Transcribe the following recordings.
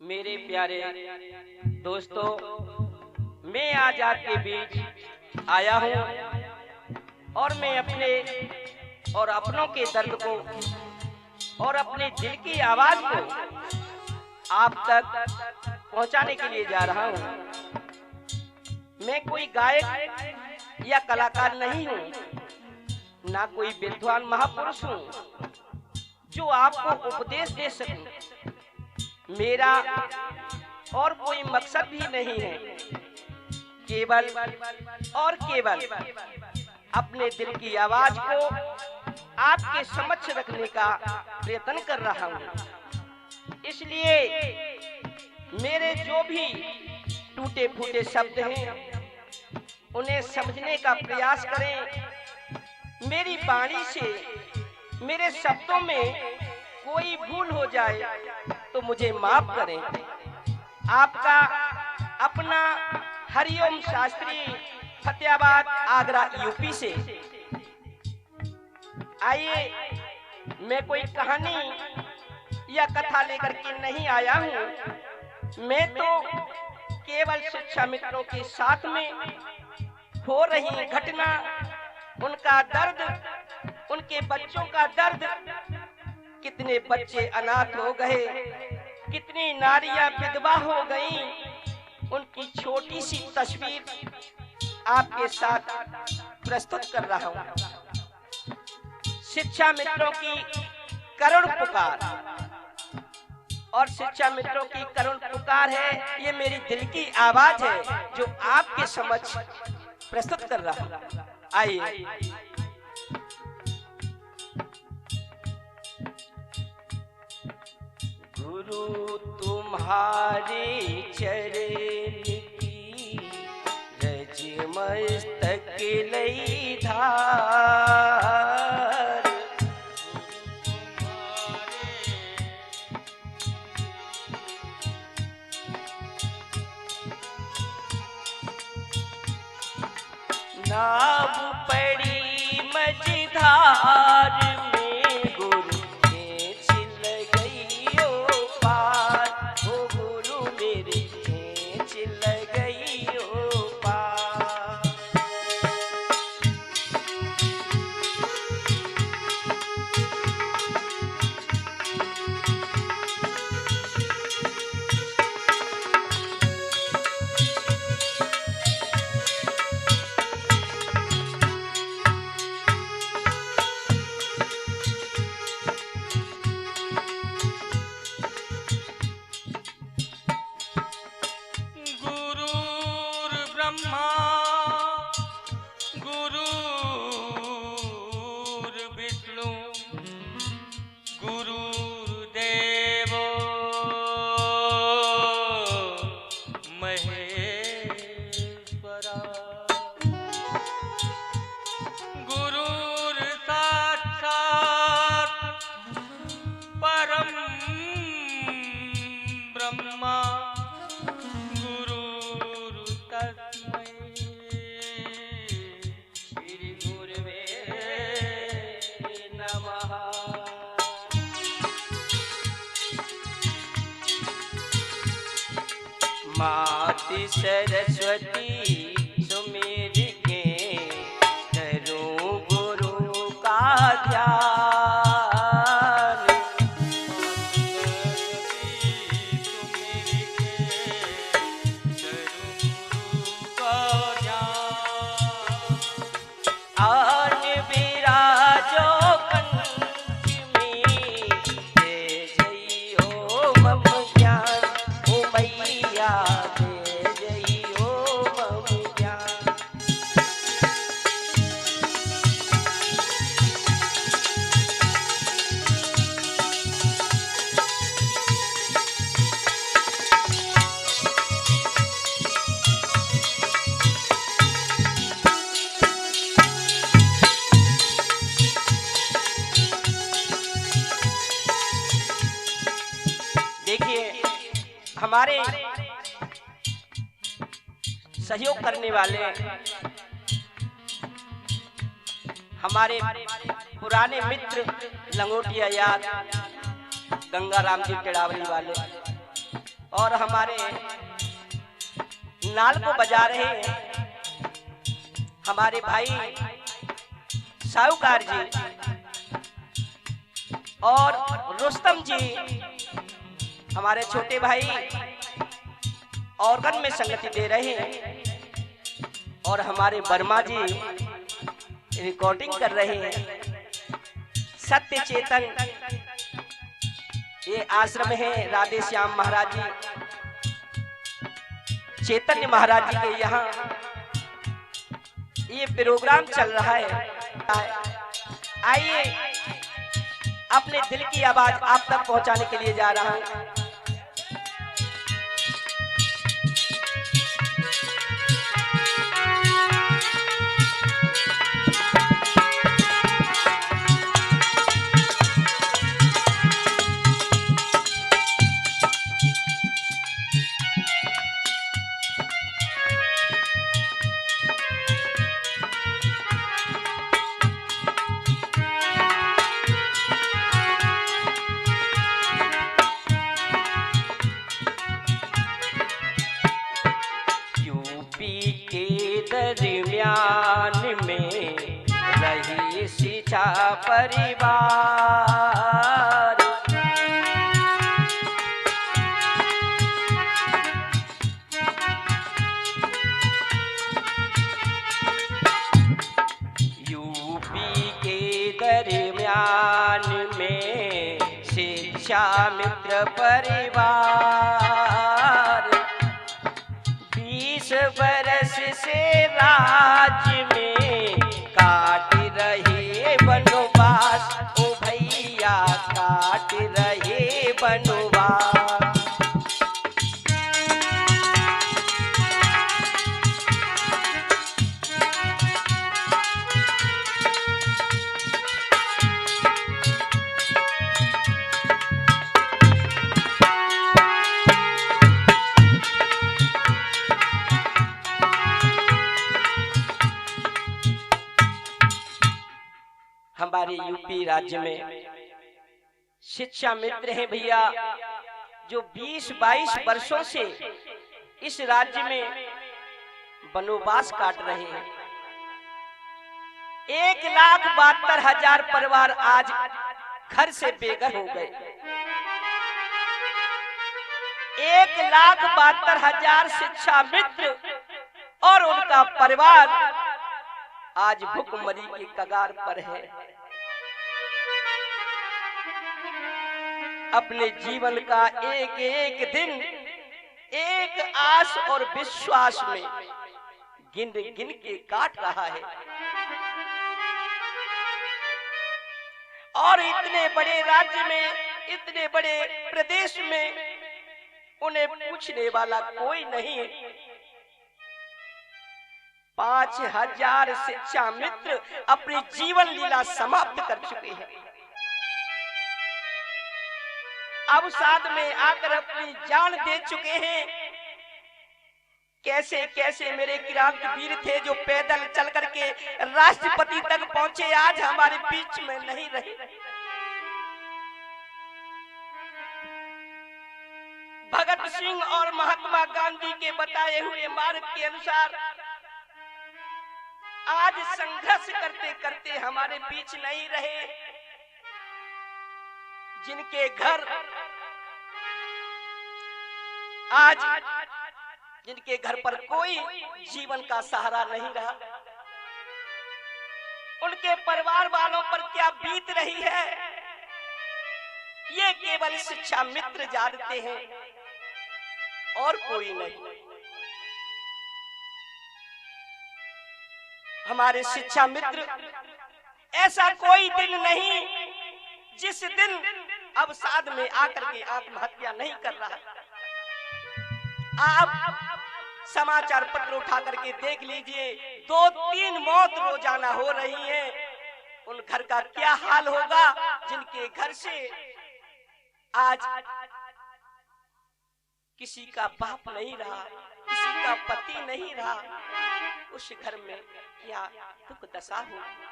मेरे प्यारे दोस्तों, मैं आज आपके बीच आया हूँ और मैं अपने और अपनों के दर्द को और अपने दिल की आवाज को आप तक पहुंचाने के लिए जा रहा हूँ। मैं कोई गायक या कलाकार नहीं हूँ, ना कोई विद्वान महापुरुष हूँ जो आपको उपदेश दे सकूं। मेरा और कोई मकसद भी नहीं है, केवल और केवल अपने दिल की आवाज को आपके समक्ष रखने का प्रयत्न कर रहा हूँ। इसलिए मेरे जो भी टूटे फूटे शब्द हैं उन्हें समझने का प्रयास करें। मेरी वाणी से मेरे शब्दों में कोई भूल हो जाए तो मुझे माफ करें। आपका अपना हरिओम शास्त्री, फतेहाबाद आगरा यूपी से। आइए, मैं कोई कहानी या कथा लेकर के नहीं आया हूँ। मैं तो केवल शिक्षा मित्रों के साथ में हो रही घटना, उनका दर्द, उनके बच्चों का दर्द, कितने बच्चे अनाथ हो गए, कितनी नारियां विधवा हो गईं, उनकी छोटी सी तस्वीर आपके साथ प्रस्तुत कर रहा हूं। शिक्षा मित्रों की करुण पुकार, और शिक्षा मित्रों की करुण पुकार है, ये मेरी दिल की आवाज है जो आपके समक्ष प्रस्तुत कर रहा हूं। आइए। गुरु तुम्हारे चरण की रज मस्तक लई धार, नाव पड़ी मझधार में गुरु खींच गई ओ पार, ओ गुरु मेरे खींच गई ओ पार। माति सरस्वती सुमेर के करूं गुरु का ध्यान, आन विराजो कंठ में दे जइयो मम ज्ञान, ओ मैया दे जइयो मम ज्ञान। देखिए, हमारे सहयोग करने वाले हमारे पुराने मित्र लंगोटिया याद गंगाराम जी टेड़ावली वाले, और हमारे नाल को बजा रहे हैं हमारे भाई साहूकार जी और रुस्तम जी, हमारे छोटे भाई ऑर्गन में संगति दे रहे हैं और हमारे वर्मा जी रिकॉर्डिंग कर रहे हैं। सत्य चेतन ये आश्रम है राधे श्याम महाराज जी, चैतन्य महाराज जी के यहाँ ये प्रोग्राम चल रहा है। आइए अपने दिल की आवाज आप तक पहुंचाने के लिए जा रहा हूं। दरमियान में रही शिक्षा परिवार, यूपी के दरमियान में शिक्षा मित्र परिवार, 20 बरस से राज्य में काट रहे वनवास, ओ भैया काट रहे वनवास। हमारे यूपी राज्य में शिक्षा मित्र हैं भैया, जो 20-22 वर्षों से इस राज्य में वनवास काट रहे हैं। 1,72,000 परिवार आज घर से बेघर हो गए। 1,72,000 शिक्षा मित्र और उनका परिवार आज भूखमरी की कगार पर है। अपने जीवन का एक एक दिन एक आस और विश्वास में गिन गिन के काट रहा है। और इतने बड़े राज्य में, इतने बड़े प्रदेश में उन्हें पूछने वाला कोई नहीं है। 5,000 शिक्षा मित्र अपनी जीवन लीला समाप्त कर चुके हैं। अब साथ में आकर अपनी जान दे चुके हैं। कैसे कैसे मेरे क्रांतिवीर थे जो पैदल चल करके राष्ट्रपति तक पहुंचे, आज हमारे बीच में नहीं रहे। भगत सिंह और महात्मा गांधी के बताए हुए मार्ग के अनुसार आज संघर्ष करते करते हमारे बीच नहीं रहे। जिनके घर आज जिनके घर पर कोई जीवन का सहारा नहीं रहा, उनके परिवार वालों पर क्या बीत रही है, ये केवल शिक्षा मित्र जानते हैं और कोई नहीं। हमारे शिक्षा मित्र, ऐसा कोई दिन नहीं जिस दिन अवसाद में आकर के आत्महत्या नहीं कर रहा। आप समाचार पत्र उठा करके देख लीजिए, 2-3 मौत रोजाना हो रही है। उन घर का क्या हाल होगा जिनके घर से आज किसी का बाप नहीं रहा, किसी का पति नहीं रहा। उस घर में क्या दुख दशा होगी।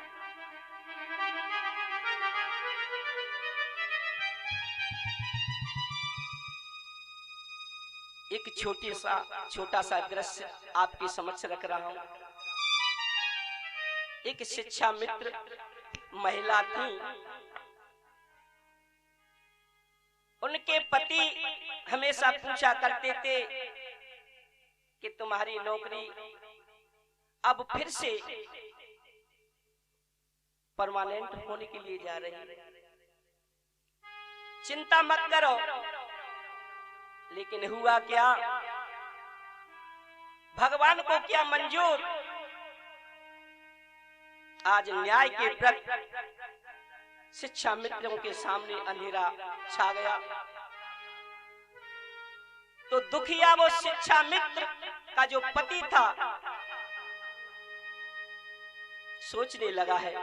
एक छोटा सा दृश्य आपके समक्ष रख रहा हूं। एक शिक्षा मित्र महिला थी, उनके पति हमेशा पूछा करते थे कि तुम्हारी नौकरी अब फिर से परमानेंट होने के लिए जा रही है, चिंता मत करो। लेकिन हुआ क्या, भगवान को क्या मंजूर, आज न्याय के प्रति शिक्षा मित्रों के सामने अंधेरा छा गया। तो दुखिया वो शिक्षा मित्र का जो पति था सोचने लगा है,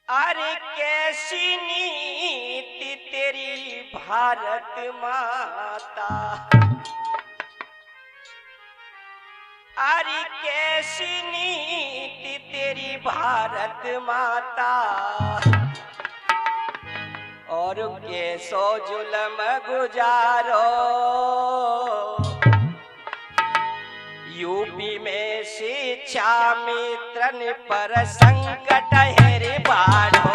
अरे कैसी नीति तेरी भारत माता, अरे कैसी नीति तेरी भारत माता, और कैसो जुल्म गुजारो यूपी में शिक्षा मित्रन पर संकट है रे बाढ़ो।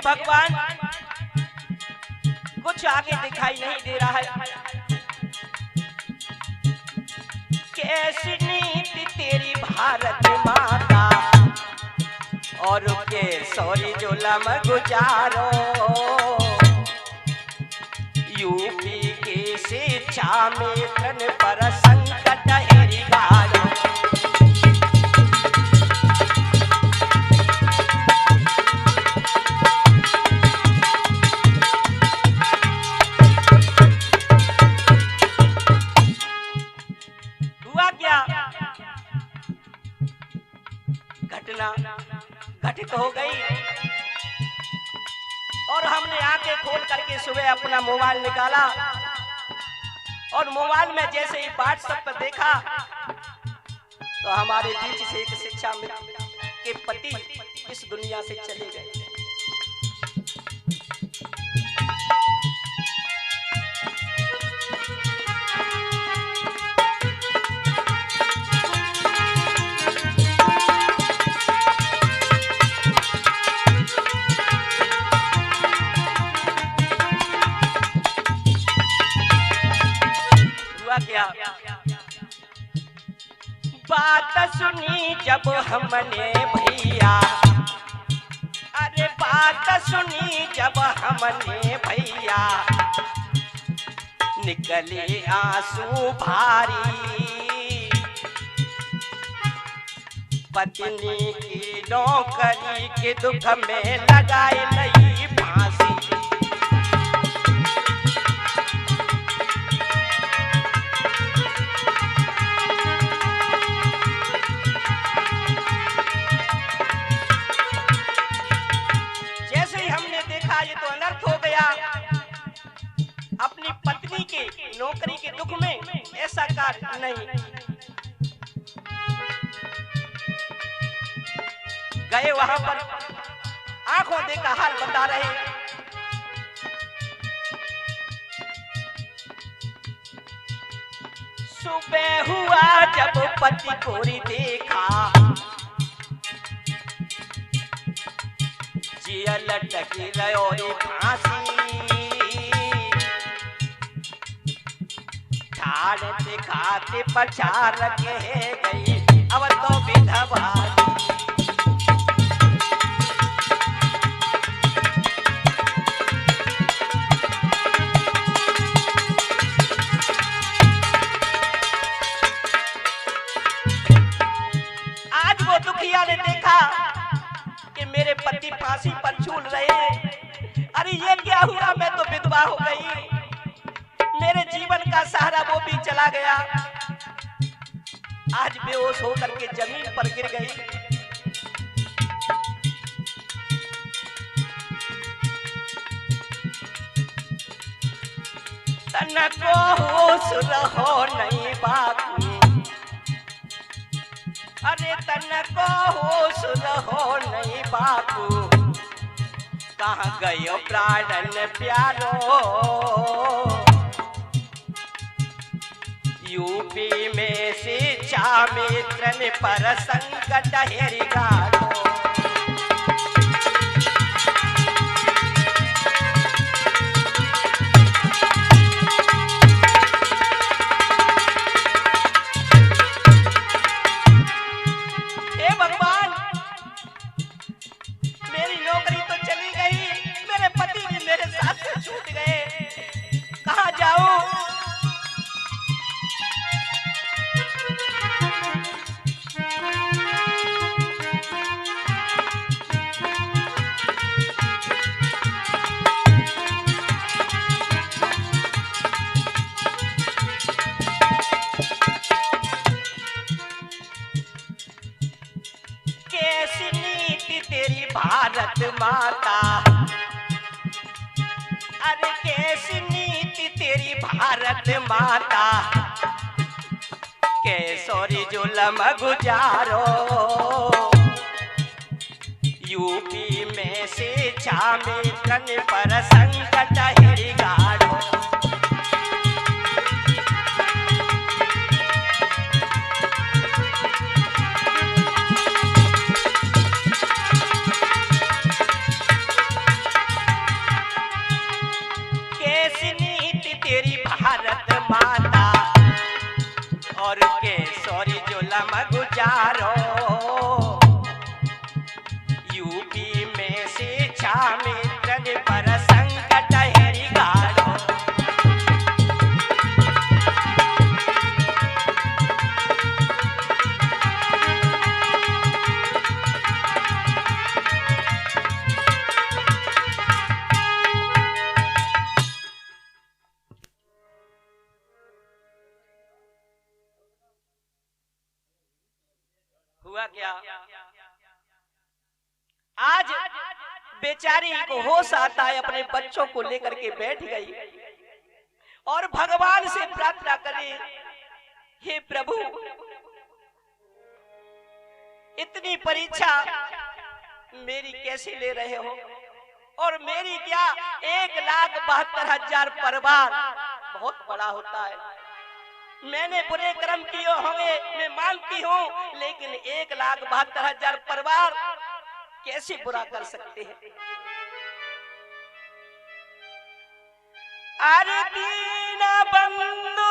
भगवान कुछ आगे दिखाई नहीं दे रहा है, कैसी नीति तेरी भारत माता, और के सॉरी जुल्म गुजारो यूपी की शिक्षा मित्रन पर संकट है रे बाढ़ो। घटित हो गई और हमने आंखें खोल करके सुबह अपना मोबाइल निकाला और मोबाइल में जैसे ही व्हाट्सएप पर देखा तो हमारे बीच से एक शिक्षा मित्र के पति इस दुनिया से चले गए। बात सुनी जब हमने भैया, अरे बात सुनी जब हमने भैया, निकले आंसू भारी, पत्नी की नौकरी के दुख में लगाए नहीं फांसी। अपनी पत्नी के नौकरी के दुख में ऐसा कार्य नहीं, गए वहां पर आंखों देखा हाल बता रहे। सुबह हुआ जब पति को देखा, जिया लटकी रही फांसी, दिखाते पछाड़ के गई अब तो विधवा। आज वो दुखिया ने देखा कि मेरे पति फांसी पर झूल रहे हैं, अरे ये क्या हुआ, मैं तो विधवा हो गई, मेरे चला गया। आज बेहोश होकर के जमीन पर गिर गई। तनको होश रहो नहीं बाबू, अरे तनको होश रहो नहीं बाबू, कहाँ गयो प्राणन प्यारो। यूपी में शिक्षा मित्रन पर संकट हेरि गाड़ो। हे भगवान, मेरी नौकरी तो चली गई, मेरे पति भी मेरे साथ से छूट गए, कहाँ जाऊं? कैसी नीति तेरी भारत माता, अरे कैसी नीति तेरी भारत माता, कैसोरी जुलम गुजारो। यूपी में शिक्षा मित्रन पर संकट हेरि गाड़ो। तेरी भारत माता और कैसोरी जुलम गुजारो। यूपी में शिक्षा मित्रन पर संकट हेरि गाड़ो। हुआ क्या, आज बेचारी को होश आता है, अपने बच्चों को लेकर के बैठ गई और भगवान से प्रार्थना करे, हे प्रभु, इतनी परीक्षा मेरी कैसे ले रहे हो? और मेरी क्या 1,72,000 परिवार बहुत बड़ा होता है। मैंने बुरे कर्म किए होंगे, मैं मानती हूँ, लेकिन 1,72,000 परिवार कैसे बुरा कर सकते हैं? अरे दीन बंधु,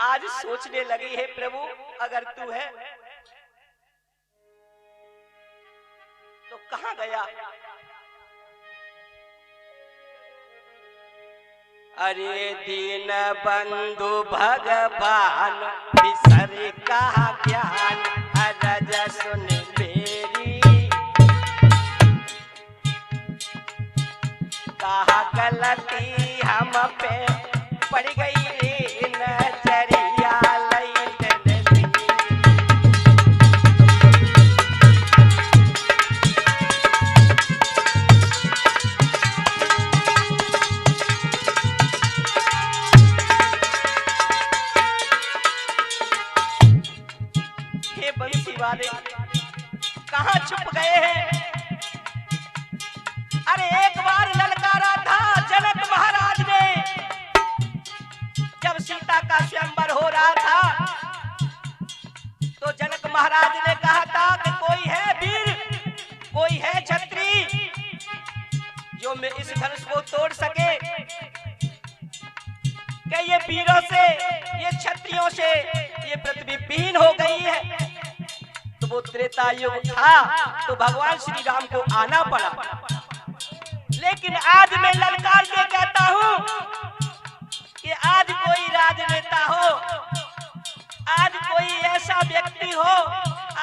आज सोचने लगी है प्रभु, अगर तू है तो कहां गया? अरे दीन बंधु भगवान बिसर कहा ज्ञान, अरज सुन मेरी कहा गलती हम पे पड़ गई नजरिया लैट नदी। बंसी वाले कहाँ छुप गए हैं? अरे एक बार ललकारा था जनक महाराज ने, जब सीता का स्वयंवर हो रहा था तो जनक महाराज ने कहा था कि कोई है वीर, कोई है क्षत्रिय जो मैं इस धनुष को तोड़ सके, कि ये वीरों से, ये क्षत्रियों से ये पृथ्वी विहीन हो गई है। तो वो त्रेता युग था, तो भगवान श्री राम को आना पड़ा। लेकिन आज मैं ललकार के कहता हूं कि आज कोई राजनेता हो, आज कोई ऐसा व्यक्ति हो,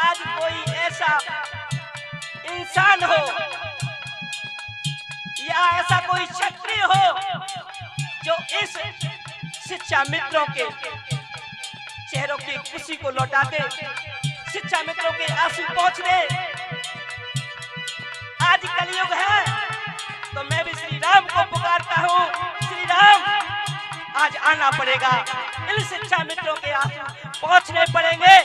आज कोई ऐसा इंसान हो कोई क्षत्रिय हो जो इस शिक्षा मित्रों के चेहरों की खुशी को लौटा दे, शिक्षा मित्रों के आंसू पहुंच दे। आज कलयुग है तो मैं भी श्री राम को पुकारता हूँ, श्री राम आज आना पड़ेगा, इन शिक्षा मित्रों के आंसू पहुंचने पड़ेंगे।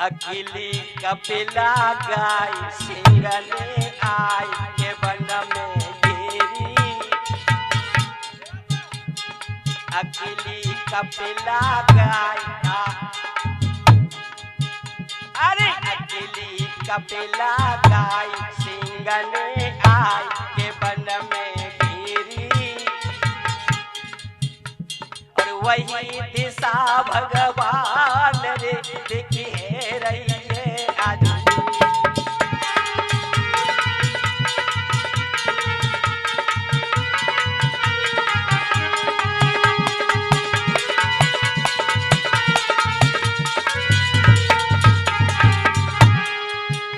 अकेली कपिला गाय सिंगने आई के वन में घेरी, अकेली कपिला गाय, अरे अकेली कपिला गाय सिंगने आई के वन में घेरी, और वही दिशा भगवान रे देखी रही है आज।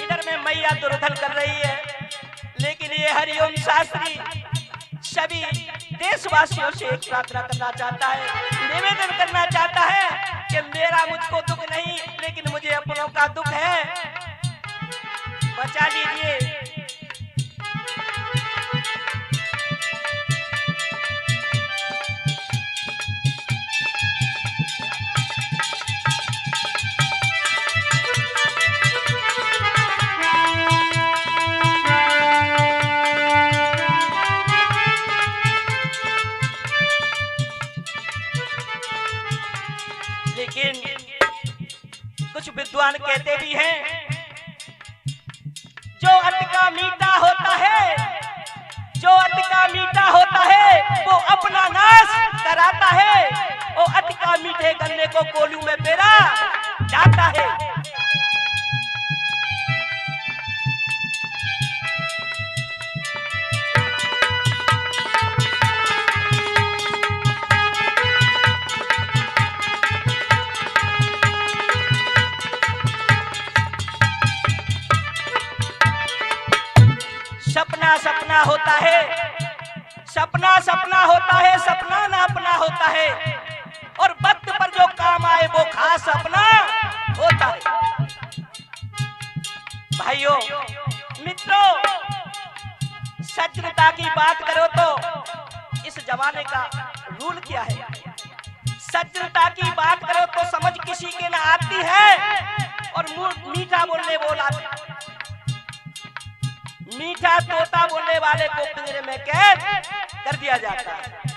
इधर में मैया दुर्धन कर रही है, लेकिन ये हरिओम शास्त्री सभी देशवासियों से एक प्रार्थना करना चाहता है, निवेदन करना चाहता है कि मेरा मुझको दुख नहीं, लेकिन मुझे अपनों का दुख है, बचा लीजिए। लेकिन कुछ विद्वान कहते भी हैं, जो अटका मीठा होता है, जो अटका मीठा होता है वो अपना नाश कराता है, वो अटका मीठे गन्ने को कोलू में पेरा जाता है। सपना सपना होता है, सपना सपना होता है, सपना ना अपना होता है, और वक्त पर जो काम आए वो खास अपना होता है। भाइयों मित्रों, सज्जनता की बात करो तो इस जमाने का रूल क्या है? सज्जनता की बात करो तो समझ किसी के ना आती है, और मीठा बोलने बोला, मीठा तोता बोलने वाले को पिंजरे में कैद कर दिया जाता है।